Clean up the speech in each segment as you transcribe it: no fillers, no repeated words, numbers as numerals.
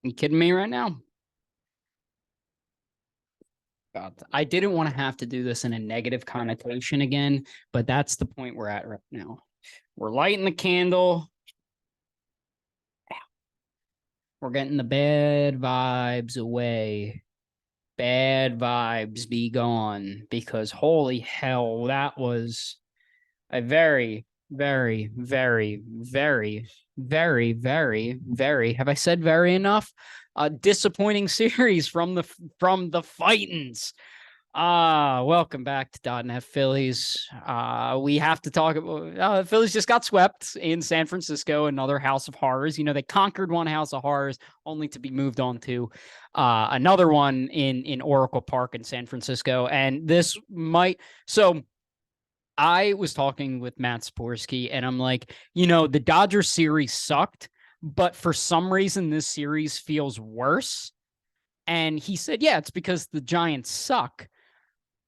You kidding me right now? God, I didn't want to have to do this in a negative connotation again, but that's the point we're at right now. We're lighting the candle. We're getting the bad vibes away. Bad vibes be gone because holy hell, that was a very, very, very, very, very, very, very, have I said very enough? Disappointing series from the Fightins. Welcome back to .NET Phillies. We have to talk about Phillies just got swept in San Francisco, another house of horrors. You know, they conquered one house of horrors only to be moved on to another one in Oracle Park in San Francisco. And this might so I was talking with Matt Sporsky, and I'm like, the Dodgers series sucked, but for some reason this series feels worse. And he said, yeah, it's because the Giants suck.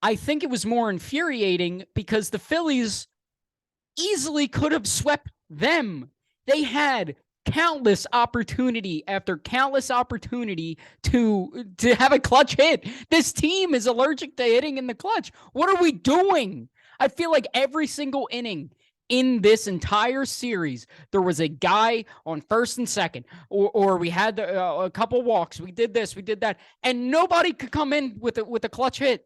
I think it was more infuriating because the Phillies easily could have swept them. They had countless opportunity after countless opportunity to have a clutch hit. This team is allergic to hitting in the clutch. What are we doing? I feel like every single inning in this entire series, there was a guy on first and second, or we had a couple walks. We did this, we did that, and nobody could come in with a clutch hit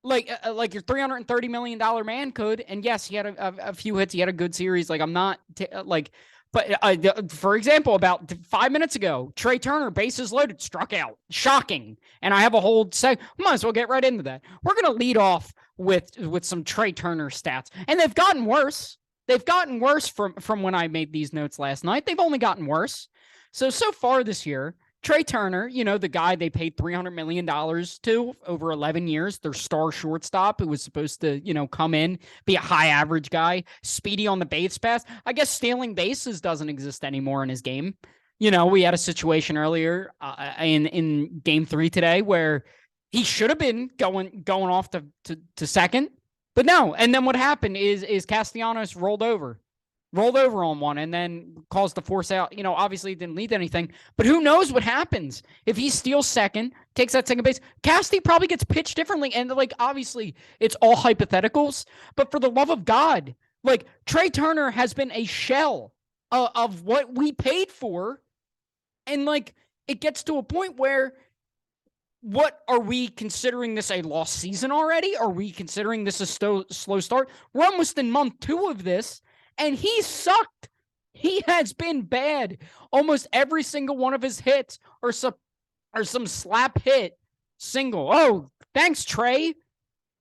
like your $330 million man could. And yes, he had a few hits. He had a good series. Like, I'm not but for example, about 5 minutes ago, Trey Turner, bases loaded, struck out. Shocking. And I have a whole might as well get right into that. We're going to lead off with some Trey Turner stats. And they've gotten worse. They've gotten worse from when I made these notes last night. They've only gotten worse. So far this year, Trey Turner, the guy they paid $300 million to over 11 years, their star shortstop who was supposed to, come in, be a high average guy, speedy on the base pass. I guess stealing bases doesn't exist anymore in his game. We had a situation earlier in game 3 today where he should have been going off to second, but no. And then what happened is Castellanos rolled over on one and then caused the force out. Obviously it didn't lead to anything, but who knows what happens if he steals second, takes that second base. Casty probably gets pitched differently. And obviously it's all hypotheticals, but for the love of God, Trey Turner has been a shell of what we paid for. And it gets to a point where, what are we considering this a lost season already? Are we considering this a slow start? We're almost in month 2 of this. And he sucked. He has been bad. Almost every single one of his hits or some slap hit single. Oh, thanks, Trey.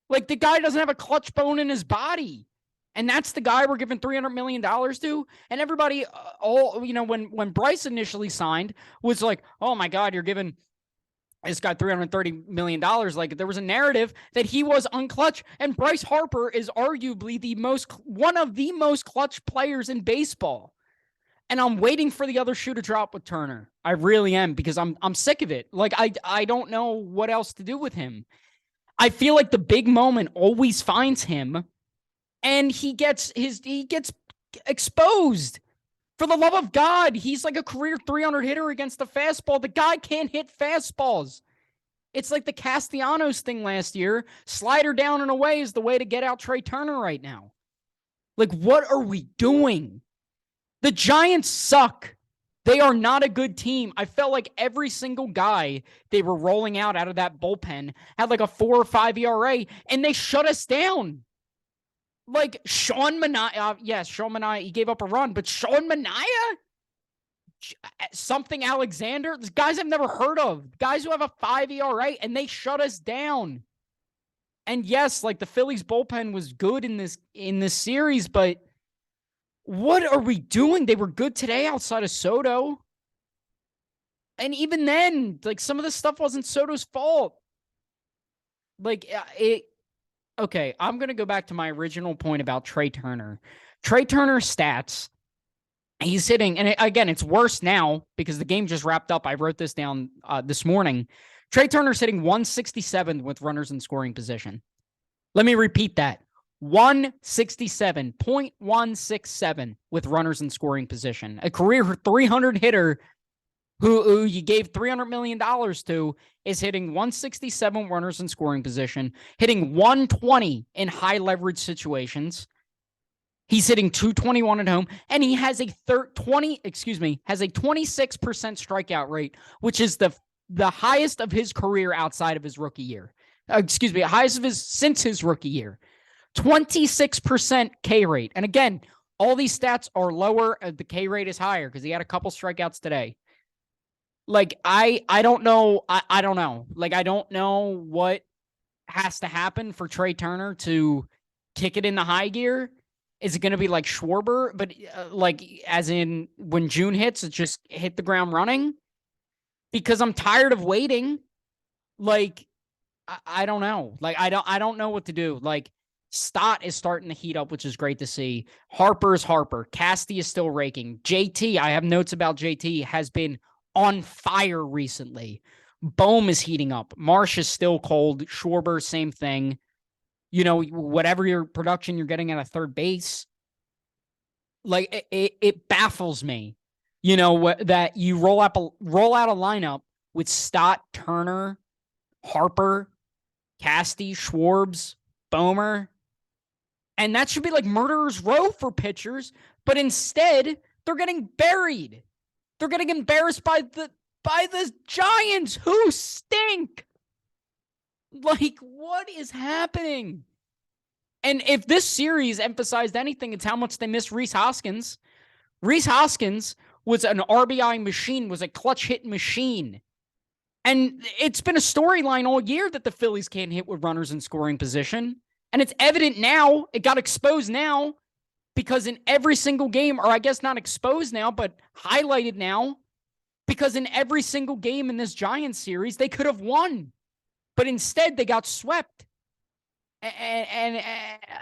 The guy doesn't have a clutch bone in his body. And that's the guy we're giving $300 million to. And everybody, when Bryce initially signed, was like, oh my God, you're giving this guy $330 million. There was a narrative that he was unclutch, and Bryce Harper is arguably one of the most clutch players in baseball. And I'm waiting for the other shoe to drop with Turner. I really am, because I'm sick of it. I don't know what else to do with him. I feel like the big moment always finds him, and he gets exposed. For the love of God, he's like a career 300 hitter against the fastball. The guy can't hit fastballs. It's like the Castellanos thing last year. Slider down and away is the way to get out Trey Turner right now. What are we doing? The Giants suck. They are not a good team. I felt like every single guy they were rolling out of that bullpen had a 4 or 5 ERA, and they shut us down. Sean Manaea, yes, Sean Manaea, he gave up a run, but Sean Manaea, something Alexander, these guys I've never heard of, guys who have a 5 ERA, and they shut us down. And yes, the Phillies bullpen was good in this series, but what are we doing? They were good today outside of Soto. And even then, some of this stuff wasn't Soto's fault. Okay, I'm going to go back to my original point about Trey Turner. Trey Turner's stats, he's hitting, and again, it's worse now because the game just wrapped up. I wrote this down this morning. Trey Turner's hitting 167 with runners in scoring position. Let me repeat that. 167.167 with runners in scoring position. A career 300 hitter who you gave $300 million to, is hitting 167 runners in scoring position, hitting 120 in high leverage situations. He's hitting 221 at home, and he has a 26% strikeout rate, which is the highest of his career outside of his rookie year. Highest of his since his rookie year. 26% K rate. And again, all these stats are lower. The K rate is higher because he had a couple strikeouts today. Like, I don't know. I don't know. Like, I don't know what has to happen for Trey Turner to kick it in the high gear. Is it going to be like Schwarber? But like, as in when June hits, it just hit the ground running? Because I'm tired of waiting. Like, I don't know. Like, I don't know what to do. Like, Stott is starting to heat up, which is great to see. Harper's Harper. Casty is still raking. JT, I have notes about JT, has been on fire recently. Bohm is heating up. Marsh is still cold. Schwarber, same thing. You know, whatever your production you're getting at a third base, like it baffles me. You know, that you roll out a lineup with Stott, Turner, Harper, Casty, Schwarbs, Bomer, and that should be like murderer's row for pitchers, but instead they're getting buried. They're getting embarrassed by the Giants, who stink. Like, what is happening? And if this series emphasized anything, it's how much they miss Rhys Hoskins. Rhys Hoskins was an RBI machine, was a clutch hit machine. And it's been a storyline all year that the Phillies can't hit with runners in scoring position. And it's evident now. It got exposed now because in every single game, or I guess not exposed now, but highlighted now, because in every single game in this Giants series, they could have won. But instead, they got swept. And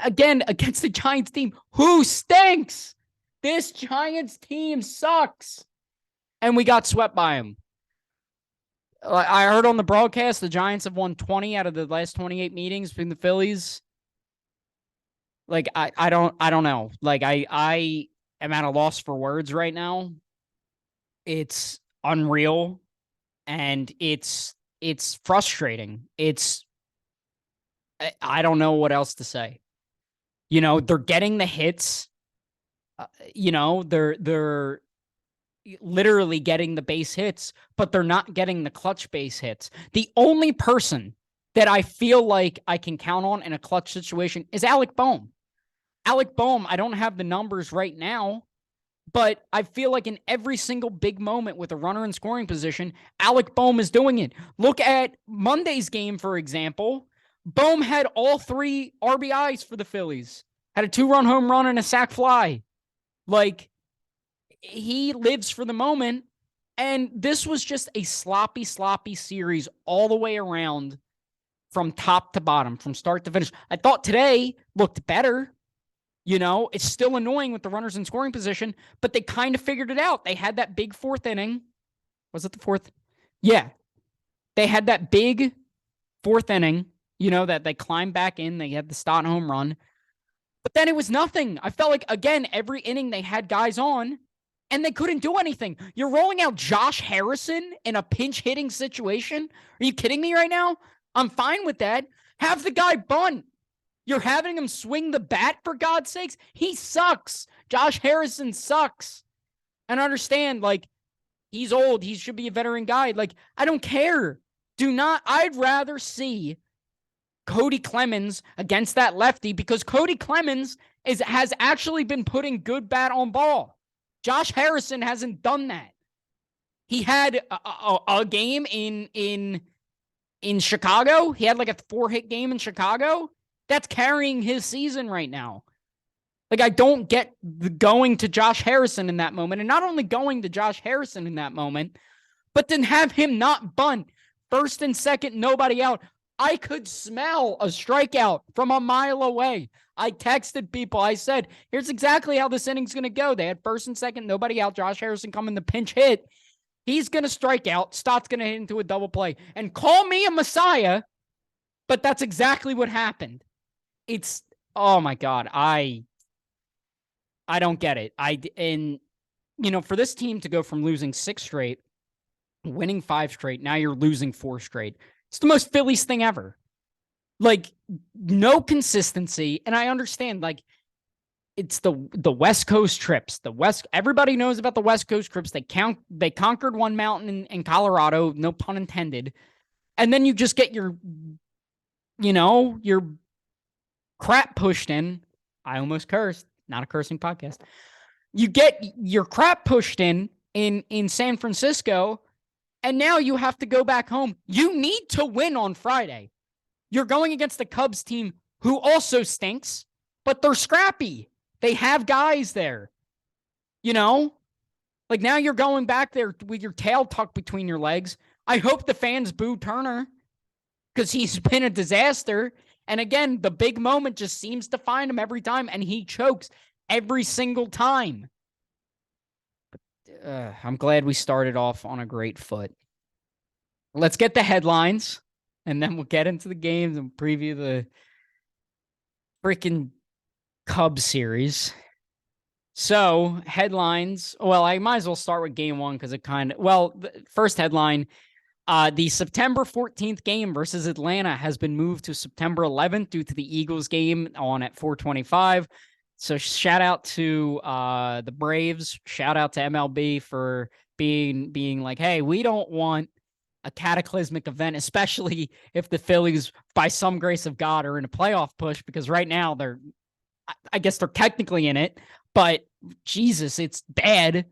again, against the Giants team, who stinks? This Giants team sucks. And we got swept by them. I heard on the broadcast the Giants have won 20 out of the last 28 meetings between the Phillies. Like, I don't know. Like, I am at a loss for words right now. It's unreal, and it's frustrating. I don't know what else to say. You know, they're getting the hits. You know, they're literally getting the base hits, but they're not getting the clutch base hits. The only person that I feel like I can count on in a clutch situation is Alec Bohm. Alec Bohm, I don't have the numbers right now, but I feel like in every single big moment with a runner in scoring position, Alec Bohm is doing it. Look at Monday's game, for example. Bohm had all 3 RBIs for the Phillies. Had a 2-run home run and a sac fly. Like, he lives for the moment. And this was just a sloppy series all the way around from top to bottom, from start to finish. I thought today looked better. You know, it's still annoying with the runners in scoring position, but they kind of figured it out. They had that big 4th inning. Was it the 4th? Yeah. They had that big 4th inning, you know, that they climbed back in. They had the Stott home run. But then it was nothing. I felt like, again, every inning they had guys on, and they couldn't do anything. You're rolling out Josh Harrison in a pinch hitting situation? Are you kidding me right now? I'm fine with that. Have the guy bunt. You're having him swing the bat, for God's sakes? He sucks. Josh Harrison sucks. And understand, like, he's old. He should be a veteran guy. Like, I don't care. I'd rather see Cody Clemens against that lefty, because Cody Clemens has actually been putting good bat on ball. Josh Harrison hasn't done that. He had a game in Chicago. He had like a 4-hit game in Chicago. That's carrying his season right now. Like, I don't get the going to Josh Harrison in that moment. And not only going to Josh Harrison in that moment, but then have him not bunt. 1st and 2nd, nobody out. I could smell a strikeout from a mile away. I texted people. I said, here's exactly how this inning's going to go. They had 1st and 2nd, nobody out. Josh Harrison coming to pinch hit. He's going to strike out. Stott's going to hit into a double play. And call me a messiah, but that's exactly what happened. It's, oh my God. I don't get it. And, you know, for this team to go from losing 6 straight winning 5 straight. Now you're losing 4 straight. It's the most Phillies thing ever. Like, no consistency. And I understand, like, it's the West Coast trips. Everybody knows about the West Coast trips. They conquered one mountain in Colorado, no pun intended. And then you just get your crap pushed in. I almost cursed. Not a cursing podcast. You get your crap pushed in San Francisco, and now you have to go back home. You need to win on Friday. You're going against the Cubs team who also stinks, but they're scrappy. They have guys there. Like, now you're going back there with your tail tucked between your legs. I hope the fans boo Turner because he's been a disaster. And again, the big moment just seems to find him every time, and he chokes every single time. I'm glad we started off on a great foot. Let's get the headlines, and then we'll get into the games and preview the freaking Cubs series. So, headlines. Well, I might as well start with game one because the first headline, the September 14th game versus Atlanta has been moved to September 11th due to the Eagles game on at 4:25. So shout out to the Braves. Shout out to MLB for being like, hey, we don't want a cataclysmic event, especially if the Phillies, by some grace of God, are in a playoff push, because right now I guess they're technically in it, but Jesus, it's bad.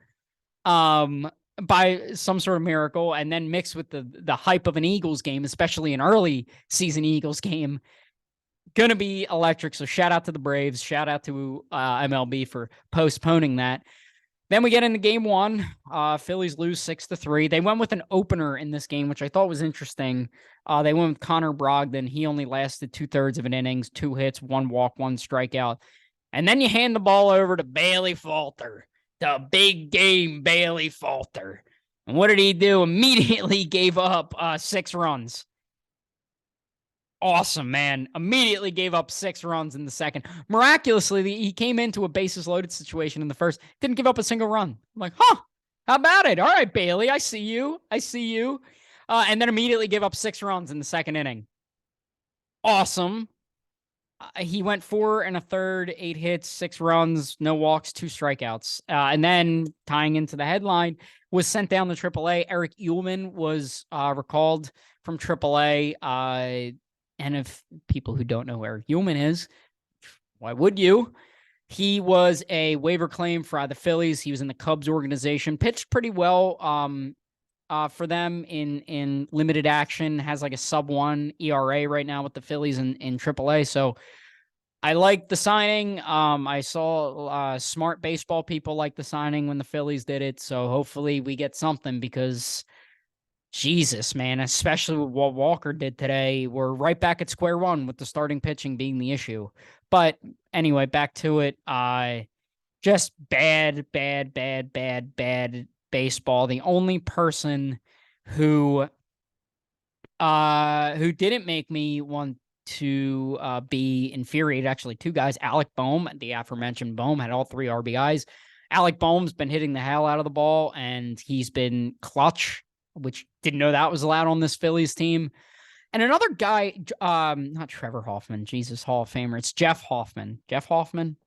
By some sort of miracle, and then mixed with the hype of an Eagles game, especially an early season Eagles game, gonna be electric. So shout out to the Braves, shout out to MLB for postponing that. Then we get into game one. Phillies lose 6-3. They went with an opener in this game, which I thought was interesting. They went with Connor Brogdon. He only lasted 2/3 of an innings, 2 hits, 1 walk, 1 strikeout. And then you hand the ball over to Bailey Falter, the big game Bailey Falter. And what did he do? Immediately gave up 6 runs. Awesome, man. Immediately gave up 6 runs in the second. Miraculously, he came into a bases loaded situation in the first. Didn't give up a single run. I'm like, how about it? All right, Bailey, I see you. And then immediately gave up 6 runs in the second inning. Awesome. He went 4 1/3, 8 hits, 6 runs, no walks, 2 strikeouts. And then tying into the headline, was sent down to AAA. Eric Ullman was recalled from AAA. And if people who don't know who Eric Ullman is, why would you? He was a waiver claim for the Phillies. He was in the Cubs organization, pitched pretty well for them in limited action, has like a sub-1 ERA right now with the Phillies in AAA. So I like the signing. I saw smart baseball people like the signing when the Phillies did it. So hopefully we get something, because Jesus, man, especially with what Walker did today, we're right back at square one with the starting pitching being the issue. But anyway, back to it. Just bad baseball. The only person who didn't make me want to be infuriated, actually 2 guys. Alec Bohm, the aforementioned Bohm, had all 3 RBIs. Alec Bohm's been hitting the hell out of the ball, and he's been clutch, which didn't know that was allowed on this Phillies team. And another guy, not Trevor Hoffman, Jesus, Hall of Famer. It's Jeff Hoffman. Jeff Hoffman?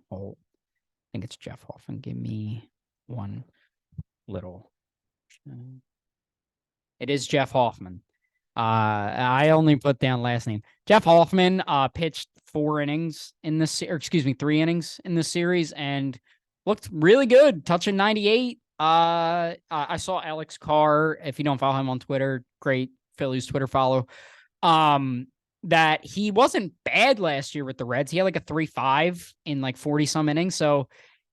Oh, I think it's Jeff Hoffman. Give me one little. It is Jeff Hoffman. I only put down last name. Jeff Hoffman pitched 4 innings in this, or excuse me, 3 innings in this series, and looked really good, touching 98. I saw Alex Carr, if you don't follow him on Twitter, great Phillies Twitter follow, that he wasn't bad last year with the Reds. He had like a 3.5 in like 40 some innings. So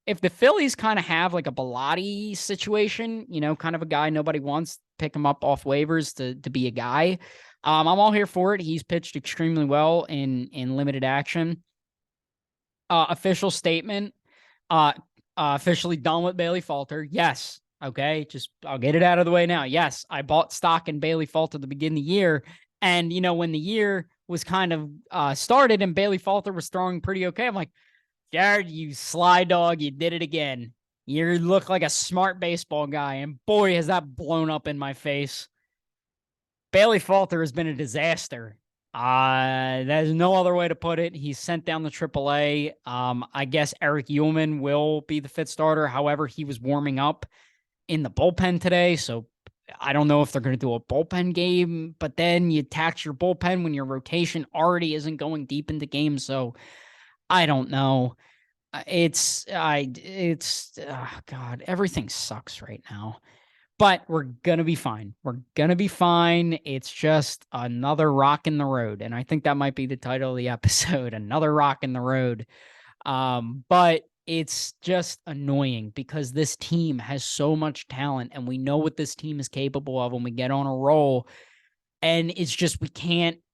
if the Phillies kind of have like a Bilotti situation, kind of a guy nobody wants, pick him up off waivers to be a guy. I'm all here for it. He's pitched extremely well in limited action. Official statement. Officially done with Bailey Falter. Yes. Okay. I'll get it out of the way now. Yes. I bought stock in Bailey Falter at the beginning of the year. And, when the year was kind of started and Bailey Falter was throwing pretty okay, I'm like, Jared, you sly dog, you did it again. You look like a smart baseball guy, and boy, has that blown up in my face. Bailey Falter has been a disaster. There's no other way to put it. He's sent down the AAA. I guess Eric Ullman will be the fifth starter. However, he was warming up in the bullpen today, so I don't know if they're going to do a bullpen game, but then you tax your bullpen when your rotation already isn't going deep into games. So I don't know. God, everything sucks right now, but we're going to be fine. We're going to be fine. It's just another rock in the road. And I think that might be the title of the episode, Another Rock in the Road. But it's just annoying because this team has so much talent and we know what this team is capable of when we get on a roll. And it's just,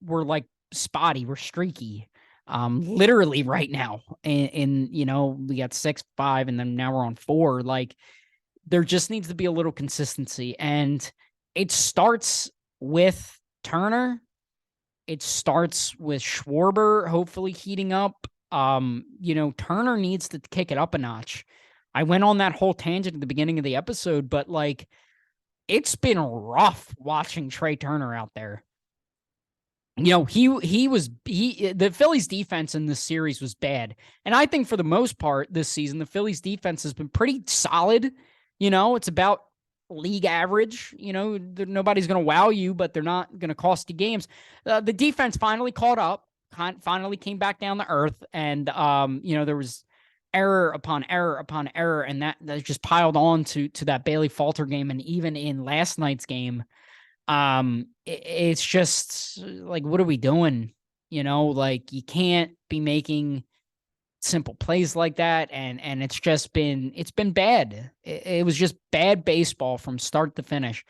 we're like spotty, we're streaky. Literally right now. And we got 6-5 and then now we're on 4. Like, there just needs to be a little consistency. And it starts with Turner. It starts with Schwarber, hopefully heating up. Turner needs to kick it up a notch. I went on that whole tangent at the beginning of the episode, but like, it's been rough watching Trey Turner out there. The Phillies defense in this series was bad. And I think for the most part this season, the Phillies defense has been pretty solid. It's about league average. Nobody's going to wow you, but they're not going to cost you games. The defense finally caught up, finally came back down to earth. And, there was error upon error upon error. And that just piled on to that Bailey Falter game. And even in last night's game, it's just like, what are we doing? Like, you can't be making simple plays like that. And it's been bad. It was just bad baseball from start to finish.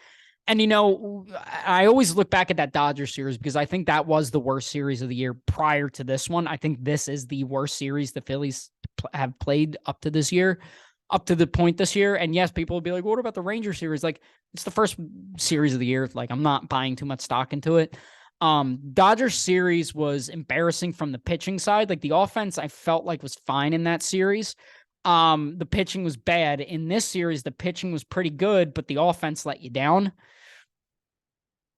And, I always look back at that Dodgers series because I think that was the worst series of the year prior to this one. I think this is the worst series the Phillies have played up to the point this year. And yes, people will be like, what about the Ranger series? Like, it's the first series of the year. Like, I'm not buying too much stock into it. Dodgers series was embarrassing from the pitching side. Like, the offense I felt like was fine in that series. The pitching was bad. In this series, the pitching was pretty good, but the offense let you down.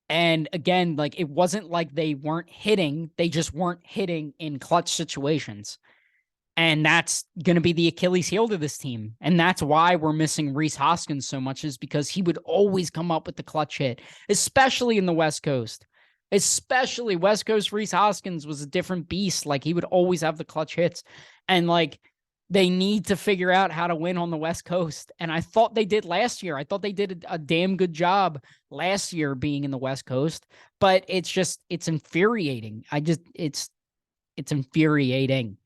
And again, like, it wasn't like they weren't hitting. They just weren't hitting in clutch situations. And that's going to be the Achilles heel to this team. And that's why we're missing Rhys Hoskins so much, is because he would always come up with the clutch hit, especially in the West Coast. Especially West Coast Rhys Hoskins was a different beast. Like, he would always have the clutch hits. And like, they need to figure out how to win on the West Coast. And I thought they did last year. I thought they did a damn good job last year being in the West Coast. But it's infuriating. It's infuriating.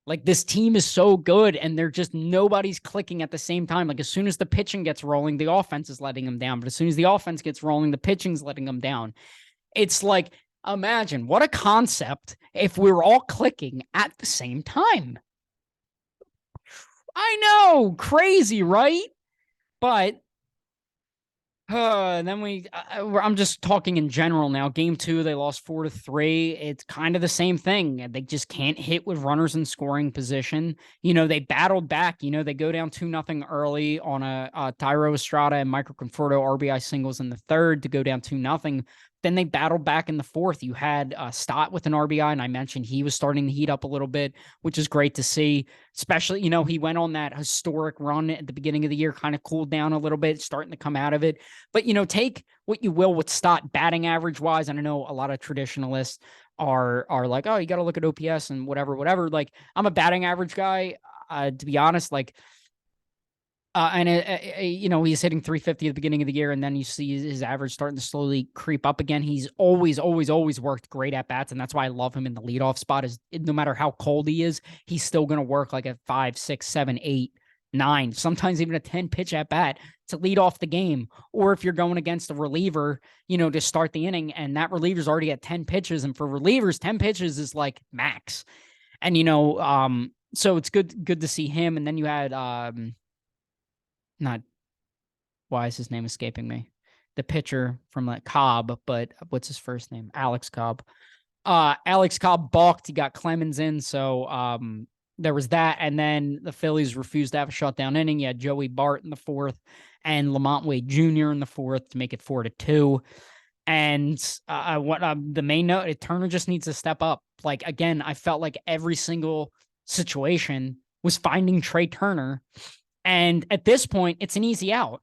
Like, this team is so good and nobody's clicking at the same time. Like, as soon as the pitching gets rolling, the offense is letting them down. But as soon as the offense gets rolling, the pitching's letting them down. It's like, imagine what a concept if we were all clicking at the same time. I know, crazy, right? But then I'm just talking in general now. Game 2, they lost 4-3. It's kind of the same thing. They just can't hit with runners in scoring position. They battled back. They go down 2-0 early on a Thairo Estrada and Michael Conforto RBI singles in the third to go down 2-0. Then they battled back in the fourth. You had Stott with an RBI, and I mentioned he was starting to heat up a little bit, which is great to see. Especially, he went on that historic run at the beginning of the year, kind of cooled down a little bit, starting to come out of it. But, take what you will with Stott batting average wise. And I know a lot of traditionalists are like, oh, you got to look at OPS and whatever. Like, I'm a batting average guy, to be honest. Like, he's hitting 350 at the beginning of the year, and then you see his average starting to slowly creep up again. He's always worked great at bats, and that's why I love him in the leadoff spot. Is no matter how cold he is, he's still going to work like a 5, 6, 7, 8, 9, sometimes even a 10 pitch at bat to lead off the game. Or if you're going against a reliever, to start the inning, and that reliever's already at 10 pitches, and for relievers, 10 pitches is like max. And so it's good to see him. And then you had not why is his name escaping me? The pitcher from like Cobb, but what's his first name? Alex Cobb. Alex Cobb balked. He got Clemens in. So, there was that, and then the Phillies refused to have a shutdown inning. You had Joey Bart in the fourth and Lamont Wade Jr. in the fourth to make it 4-2. And the main note, Turner just needs to step up. Like, again, I felt like every single situation was finding Trey Turner. And at this point, it's an easy out.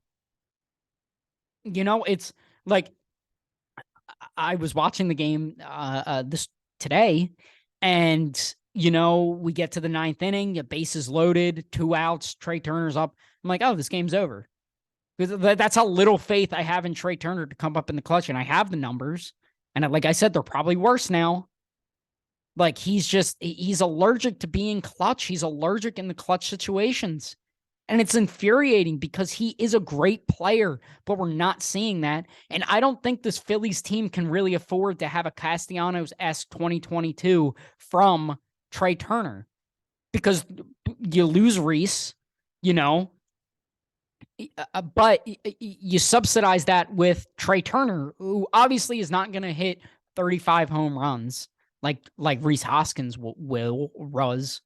It's like I was watching the game this today, and we get to the ninth inning, bases loaded, 2 outs, Trey Turner's up. I'm like, oh, this game's over. That's how little faith I have in Trey Turner to come up in the clutch, and I have the numbers. And like I said, they're probably worse now. Like, he's allergic to being clutch. He's allergic in the clutch situations. And it's infuriating because he is a great player, but we're not seeing that. And I don't think this Phillies team can really afford to have a Castellanos-esque 2022 from Trey Turner, because you lose Rhys, but you subsidize that with Trey Turner, who obviously is not going to hit 35 home runs like Rhys Hoskins was.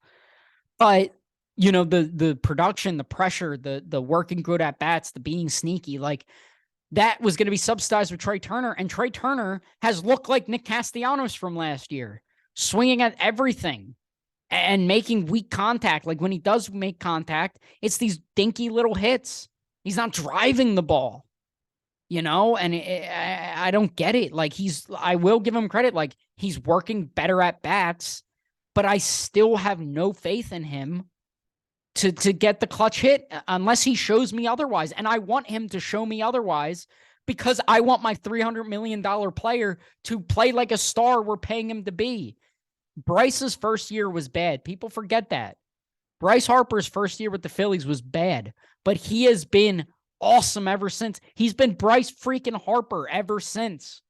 But the production, the pressure, the working good at bats, the being sneaky, like that was going to be subsidized with Trey Turner. And Trey Turner has looked like Nick Castellanos from last year, swinging at everything and making weak contact. Like, when he does make contact, it's these dinky little hits. He's not driving the ball, and I don't get it. Like, I will give him credit. Like, he's working better at bats, but I still have no faith in him to get the clutch hit unless he shows me otherwise. And I want him to show me otherwise, because I want my $300 million player to play like a star we're paying him to be. Bryce's first year was bad. People forget that. Bryce Harper's first year with the Phillies was bad, but he has been awesome ever since. He's been Bryce freaking Harper ever since.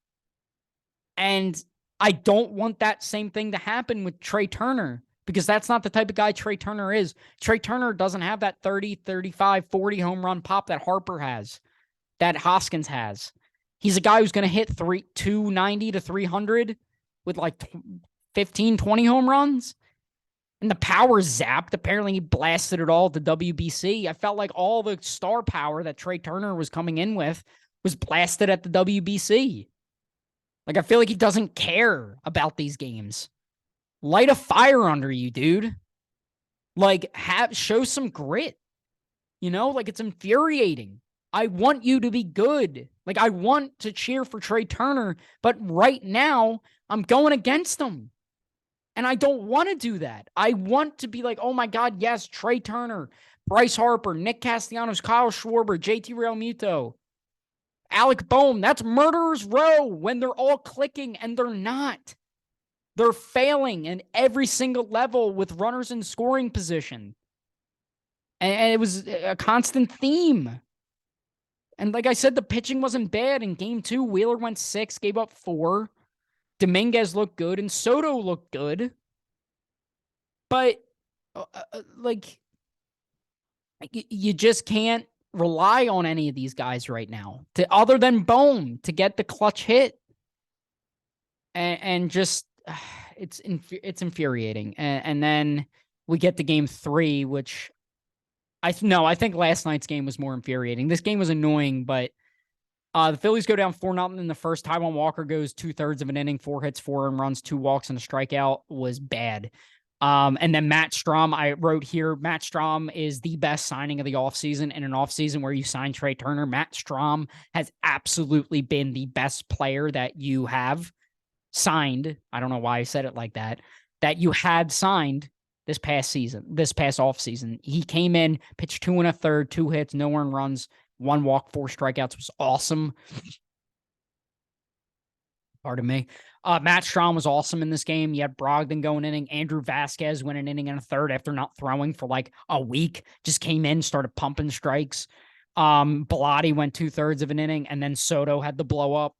And I don't want that same thing to happen with Trey Turner, because that's not the type of guy Trey Turner is. Trey Turner doesn't have that 30, 35, 40 home run pop that Harper has, that Hoskins has. He's a guy who's going to hit 290 to 300 with like 15, 20 home runs. And the power zapped. Apparently, he blasted it all to WBC. I felt like all the star power that Trey Turner was coming in with was blasted at the WBC. Like, I feel like he doesn't care about these games. Light a fire under you, dude. Like, show some grit. Like, it's infuriating. I want you to be good. Like, I want to cheer for Trey Turner, but right now, I'm going against him. And I don't want to do that. I want to be like, oh my God, yes, Trey Turner, Bryce Harper, Nick Castellanos, Kyle Schwarber, JT Realmuto, Alec Bohm. That's murderer's row when they're all clicking, and they're not. They're failing in every single level with runners in scoring position. And it was a constant theme. And like I said, the pitching wasn't bad. In game 2, Wheeler went 6, gave up 4. Dominguez looked good, and Soto looked good. But, you just can't rely on any of these guys right now, other than Bohm, to get the clutch hit. And just, it's infuriating. And then we get to game 3, which I think last night's game was more infuriating. This game was annoying, but the Phillies go down 4-0 in the first. Taijuan Walker goes 2/3 of an inning, 4 hits, 4 earned runs, 2 walks, and a strikeout. Was bad. And then Matt Strahm, I wrote here, Matt Strahm is the best signing of the offseason. In an offseason where you sign Trey Turner, Matt Strahm has absolutely been the best player that you have signed. I don't know why I said it like that you had signed this past offseason. He came in, pitched 2 1/3, 2 hits, no earned runs, 1 walk, 4 strikeouts. Was awesome. Pardon me. Matt Strahm was awesome in this game. You had Brogdon going inning. Andrew Vasquez went an inning and a third after not throwing for like a week. Just came in, started pumping strikes. Bilotti went 2/3 of an inning, and then Soto had the blow up.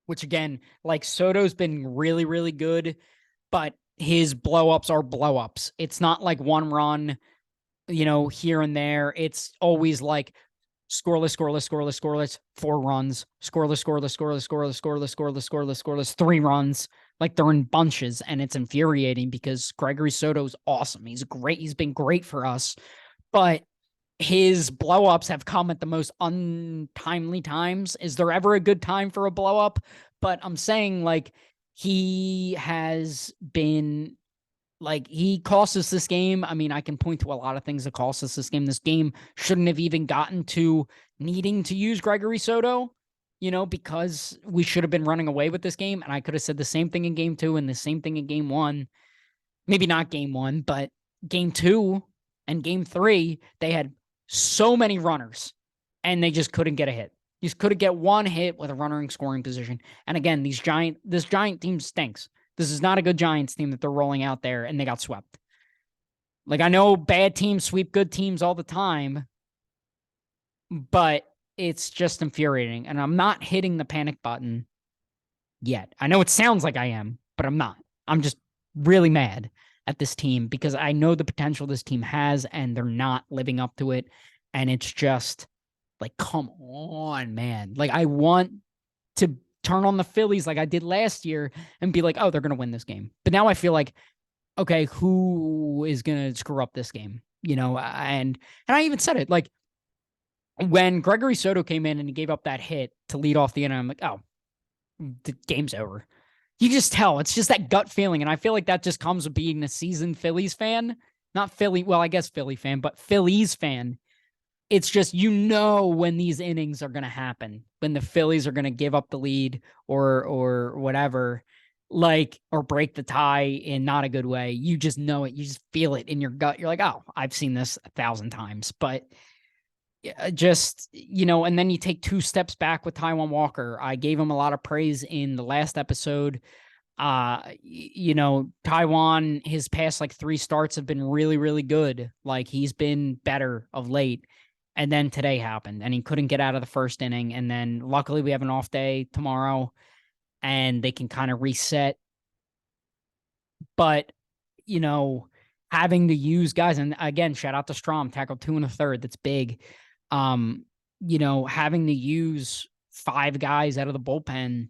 Which again, like, Soto's been really, really good, but his blow ups are blow ups. It's not like 1 run, here and there. It's always like scoreless, 4 runs, scoreless, 3 runs, Like they're in bunches, and it's infuriating because Gregory Soto's awesome. He's great. He's been great for us, but his blowups have come at the most untimely times. Is there ever a good time for a blowup? But I'm saying, like, he has been, like, he cost us this game. I mean, I can point to a lot of things that cost us this game. This game shouldn't have even gotten to needing to use Gregory Soto, because we should have been running away with this game. And I could have said the same thing in game 2 and the same thing in game 1. Maybe not game 1, but game 2 and game 3, they had so many runners and they just couldn't get a hit. You just couldn't get one hit with a runner in scoring position. And again, this Giant team stinks. This is not a good Giants team that they're rolling out there, and they got swept. Like, I know bad teams sweep good teams all the time, but it's just infuriating. And I'm not hitting the panic button yet. I know it sounds like I am, but I'm not. I'm just really mad at this team because I know the potential this team has, and they're not living up to it. And it's just like, come on, man. Like, I want to turn on the Phillies like I did last year and be like, oh, they're going to win this game. But now I feel like, okay, who is going to screw up this game? And I even said it, like, when Gregory Soto came in and he gave up that hit to lead off the inning, I'm like, oh, the game's over. You just tell. It's just that gut feeling. And I feel like that just comes with being a seasoned Phillies fan. Not Philly, well, I guess Philly fan, but Phillies fan. It's just, when these innings are going to happen, when the Phillies are going to give up the lead or whatever, like, or break the tie in not a good way. You just know it. You just feel it in your gut. You're like, oh, I've seen this 1,000 times. But just, and then you take 2 steps back with Taijuan Walker. I gave him a lot of praise in the last episode. Taijuan, his past like 3 starts have been really, really good. Like, he's been better of late. And then today happened, and he couldn't get out of the first inning. And then luckily we have an off day tomorrow, and they can kind of reset. But, having to use guys, and again, shout out to Strom, tackled 2 1/3. That's big. Having to use 5 guys out of the bullpen,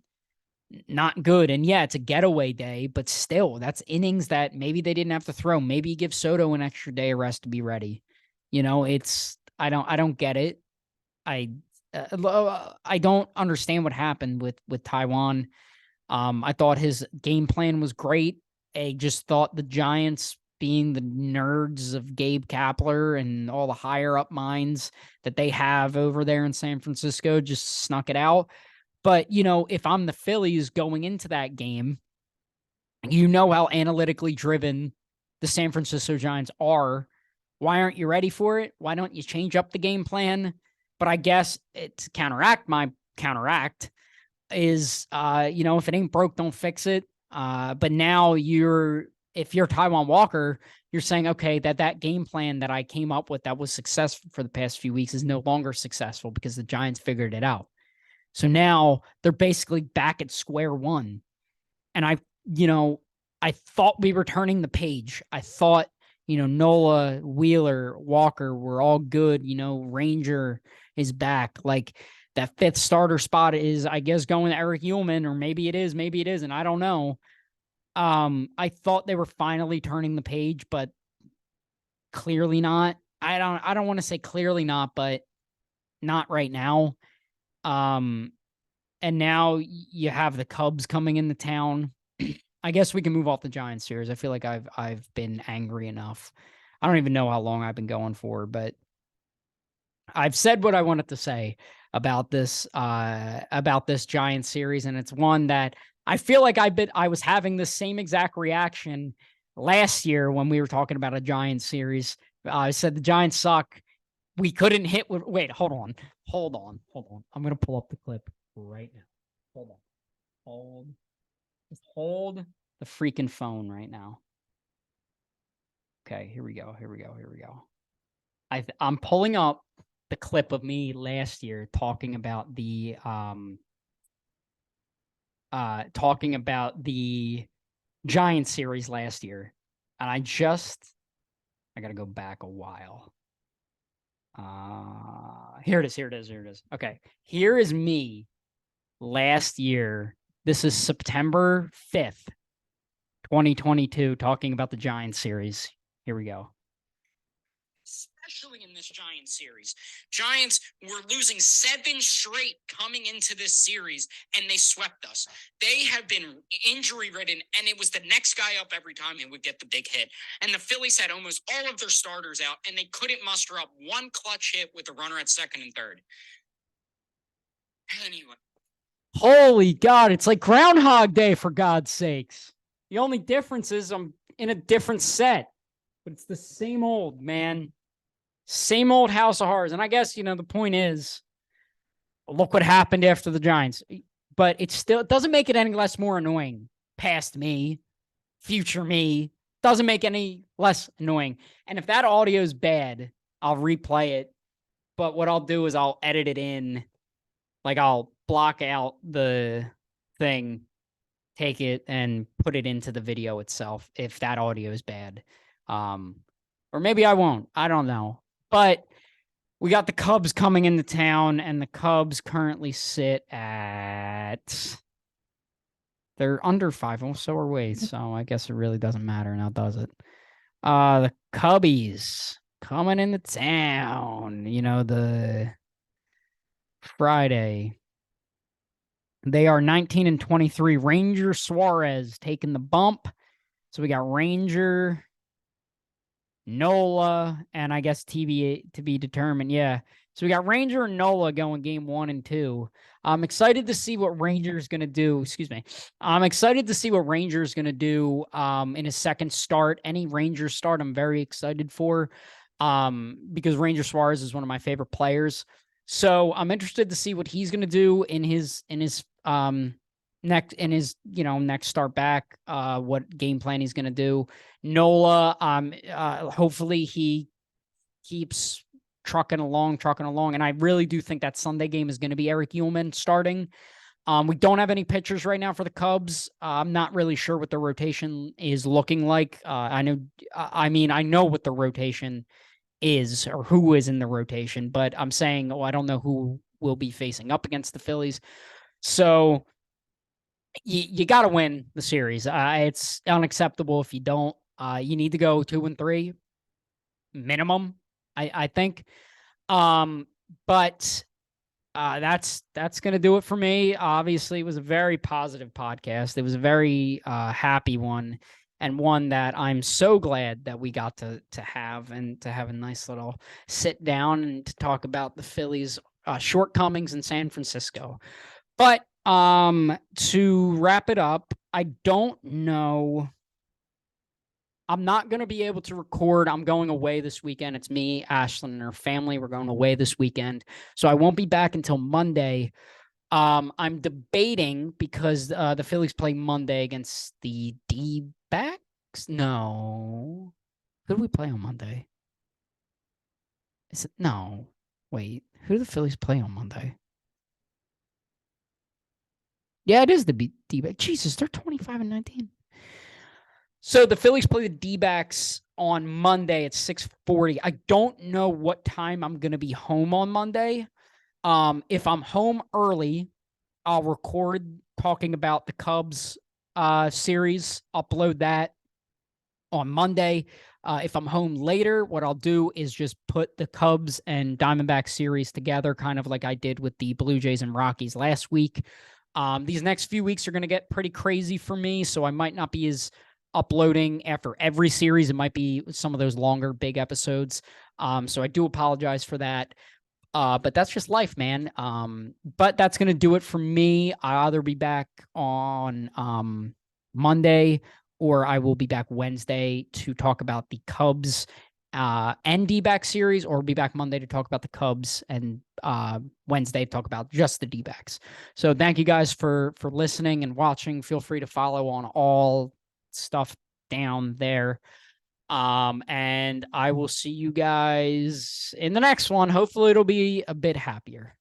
not good. And yeah, it's a getaway day, but still, that's innings that maybe they didn't have to throw. Maybe you give Soto an extra day of rest to be ready. I don't get it. I don't understand what happened with Taijuan. I thought his game plan was great. I just thought the Giants, being the nerds of Gabe Kapler and all the higher up minds that they have over there in San Francisco, just snuck it out. But, if I'm the Phillies going into that game, how analytically driven the San Francisco Giants are. Why aren't you ready for it? Why don't you change up the game plan? But I guess it's my counteract is, if it ain't broke, don't fix it. But now if you're Taijuan Walker, you're saying, okay, that game plan that I came up with that was successful for the past few weeks is no longer successful because the Giants figured it out. So now they're basically back at square one. And I thought we were turning the page. I thought, Nola, Wheeler, Walker were all good. Ranger is back. Like, that 5th starter spot is, I guess, going to Eric Ullman, or maybe it isn't. I don't know. I thought they were finally turning the page, but clearly not. I don't want to say clearly not, but not right now. And now you have the Cubs coming into town. I guess we can move off the Giants series. I feel like I've been angry enough. I don't even know how long I've been going for, but I've said what I wanted to say about this Giants series, and it's one that I feel like I was having the same exact reaction last year when we were talking about a Giants series. I said the Giants suck. We couldn't hit with. Wait, hold on. I'm gonna pull up the clip right now. Hold the freaking phone right now. Okay, here we go. I'm pulling up the clip of me last year talking about the Giants series last year. And I gotta go back a while. Here it is. Okay. Here is me last year. This is September 5th, 2022, talking about the Giants series. Here we go. Especially in this Giants series. Giants were losing 7 straight coming into this series, and they swept us. They have been injury-ridden, and it was the next guy up every time and would get the big hit. And the Phillies had almost all of their starters out, and they couldn't muster up one clutch hit with a runner at second and third. Anyway. Holy God, it's like Groundhog Day, for God's sakes. The only difference is I'm in a different set, but it's the same old, man. Same old house of horrors. And I guess, the point is, look what happened after the Giants. But it doesn't make it any less more annoying. Past me, future me, doesn't make any less annoying. And if that audio is bad, I'll replay it. But what I'll do is I'll edit it in. Like, I'll block out the thing, take it, and put it into the video itself if that audio is bad. Or maybe I won't. I don't know. But we got the Cubs coming into town, and the Cubs currently sit at... They're under 5, well, so are we, so I guess it really doesn't matter now, does it? The Cubbies coming into town, the Friday. They are 19-23. Ranger Suarez taking the bump. So we got Ranger, Nola, and I guess TV to be determined. Yeah. So we got Ranger and Nola going game 1 and 2. I'm excited to see what Ranger's going to do. Excuse me. I'm excited to see what Ranger's going to do in his second start. Any Ranger start I'm very excited for because Ranger Suarez is one of my favorite players. So I'm interested to see what he's going to do in his next start back, what game plan he's going to do. Nola, hopefully he keeps trucking along. And I really do think that Sunday game is going to be Eric Ullman starting. We don't have any pitchers right now for the Cubs. I'm not really sure what the rotation is looking like. I know what the rotation is or who is in the rotation, but I'm saying, I don't know who will be facing up against the Phillies. So you got to win the series. It's unacceptable if you don't. You need to go 2-3 minimum, I think. But that's going to do it for me. Obviously, it was a very positive podcast. It was a very happy one, and one that I'm so glad that we got to have, and to have a nice little sit down and to talk about the Phillies' shortcomings in San Francisco. But to wrap it up, I don't know. I'm not going to be able to record. I'm going away this weekend. It's me, Ashlyn, and her family. We're going away this weekend. So I won't be back until Monday. I'm debating because the Phillies play Monday against the D-backs. No. Who do we play on Monday? Is it? No. Wait. Who do the Phillies play on Monday? Yeah, it is the D-backs. Jesus, they're 25-19. So the Phillies play the D-backs on Monday at 6:40. I don't know what time I'm going to be home on Monday. If I'm home early, I'll record talking about the Cubs series, upload that on Monday. If I'm home later, what I'll do is just put the Cubs and Diamondback series together, kind of like I did with the Blue Jays and Rockies last week. These next few weeks are going to get pretty crazy for me, so I might not be as uploading after every series. It might be some of those longer, big episodes. So I do apologize for that. But that's just life, man. But that's going to do it for me. I'll either be back on Monday, or I will be back Wednesday to talk about the Cubs and D-back series, or be back Monday to talk about the Cubs, and Wednesday to talk about just the D-backs. So thank you guys for listening and watching. Feel free to follow on all stuff down there. And I will see you guys in the next one. Hopefully it'll be a bit happier.